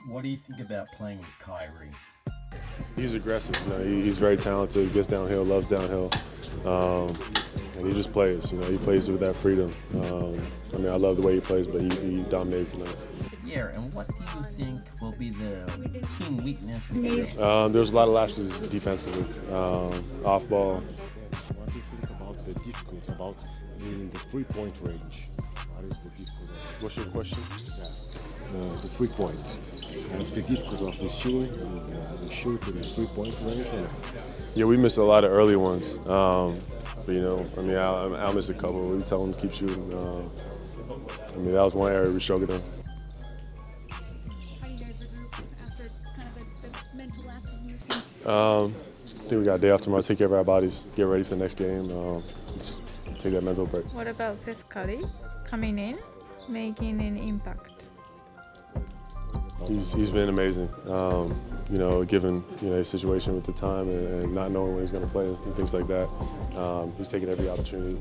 What do you think about playing with Kyrie? He's aggressive. He's very talented. Gets downhill, loves downhill, and he just plays. He plays with that freedom. I love the way he plays, but he dominates tonight. Yeah, and what do you think will be the team weakness? There's a lot of lapses defensively, off ball. What do you think about the difficulty about in the three-point range? What is the difficulty? What's your question? Yeah. The 3 points. It's the difficulty of the shooting, the shoot in the 3-point range. Yeah, we missed a lot of early ones. But I'll miss a couple. We tell them to keep shooting. That was one area we struggled in. How do you guys regroup after kind of the mental lapses in this one? I think we got a day off tomorrow. Take care of our bodies. Get ready for the next game. Just take that mental break. What about Curry coming in, making an impact? He's been amazing. Given his situation with the time and not knowing when he's going to play and things like that, he's taking every opportunity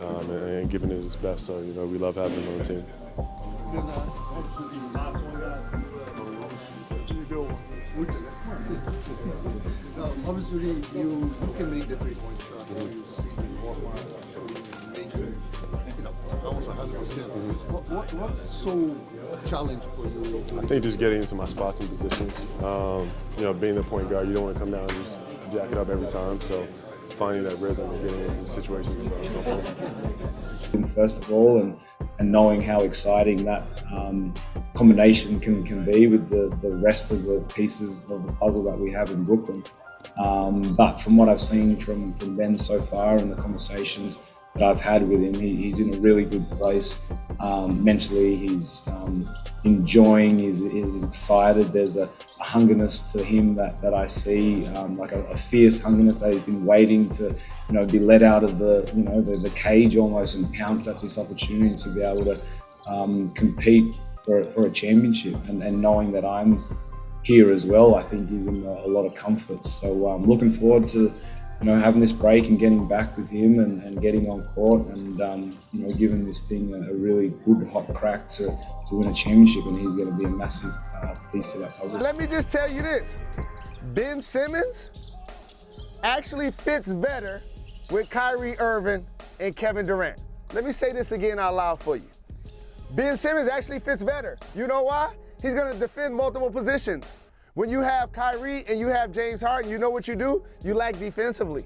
and giving it his best. So we love having him on the team. Obviously, you can make the 3-point shot. You see the Korver shooting, almost 100%. What's so challenge for you? I think just getting into my spots and positions. Being the point guard, you don't want to come down and just jack it up every time. So finding that rhythm and getting into situations. First of all, and knowing how exciting that combination can be with the rest of the pieces of the puzzle that we have in Brooklyn. But from what I've seen from Ben so far and the conversations that I've had with him, he's in a really good place. Mentally, he's enjoying, he's excited. There's a hungerness to him that I see, like a fierce hungerness that he's been waiting to be let out of the cage almost and pounce at this opportunity to be able to compete for a championship. And knowing that I'm here as well, I think gives him a lot of comfort. So I'm looking forward to having this break and getting back with him and getting on court and giving this thing a really good hot crack to win a championship, and he's going to be a massive piece of that puzzle. Let me just tell you this, Ben Simmons actually fits better with Kyrie Irving and Kevin Durant. Let me say this again out loud for you. Ben Simmons actually fits better. You know why? He's going to defend multiple positions. When you have Kyrie and you have James Harden, you know what you do? You lack defensively.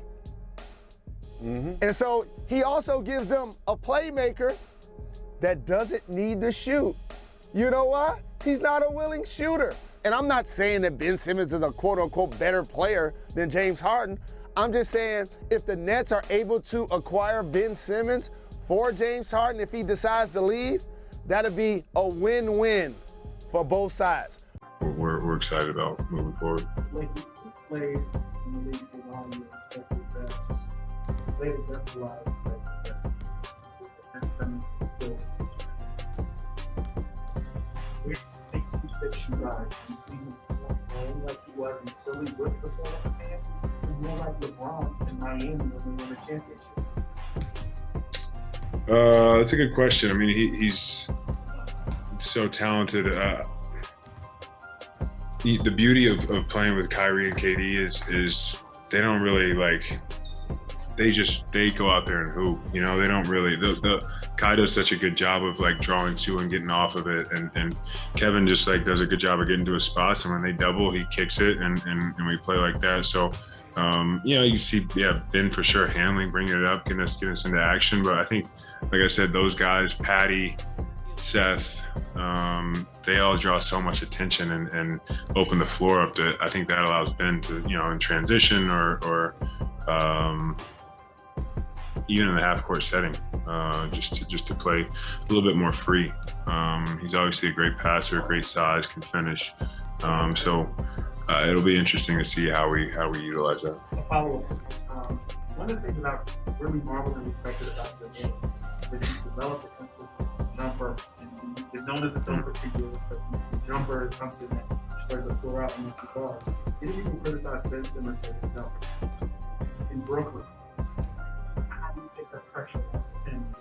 And so he also gives them a playmaker that doesn't need to shoot. You know why? He's not a willing shooter. And I'm not saying that Ben Simmons is a quote-unquote better player than James Harden. I'm just saying if the Nets are able to acquire Ben Simmons for James Harden, if he decides to leave, that'll be a win-win for both sides. We're excited about moving forward. That's a good question. I mean, he's so talented. The beauty of playing with Kyrie and KD is they don't really they go out there and hoop. They don't really. Kai does such a good job of drawing to and getting off of it, and Kevin just does a good job of getting to his spots. And when they double, he kicks it, and we play like that. So. You see, Ben for sure handling, bringing it up, getting us into action. But I think, like I said, those guys, Patty, Seth, they all draw so much attention and open the floor up to. I think that allows Ben to, in transition or even in the half-court setting, just to play a little bit more free. He's obviously a great passer, great size, can finish. It'll be interesting to see how we utilize that. A follow-up. One of the things that I really marveled and respected about the game is that you developed a consistent jumper, and you're known as a jumper for years, but the jumper is something that started to pour out in the guard. You didn't even criticize Ben Simmons for his jumper. In Brooklyn, how do you take that pressure off and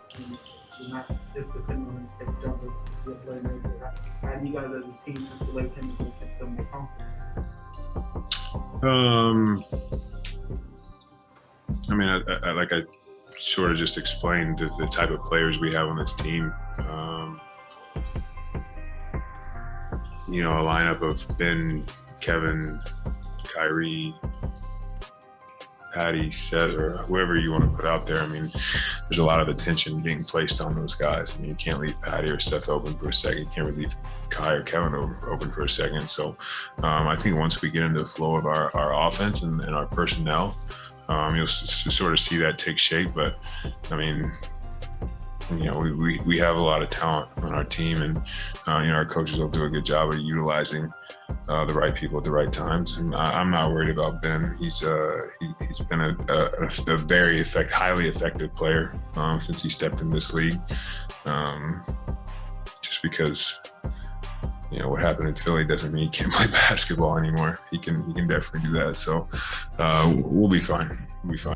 You're not just depending on him to take jumpers to be a playmaker. How do you guys as a team insulate him to make them more comfortable? I mean, I like I sort of just explained the type of players we have on this team. You know, a lineup of Ben, Kevin, Kyrie, Patty, Seth, or whoever you want to put out there. I mean, there's a lot of attention being placed on those guys. I mean, you can't leave Patty or Seth open for a second. You can't really leave Kai or Kevin open for a second. So I think once we get into the flow of our offense and our personnel, you'll sort of see that take shape. But I mean, you know, we have a lot of talent on our team, and you know, our coaches will do a good job of utilizing the right people at the right times. And I'm not worried about Ben. He's been a very highly effective player since he stepped in this league. Just because, you know, what happened in Philly doesn't mean he can't play basketball anymore. He can definitely do that. So we'll be fine. We'll be fine.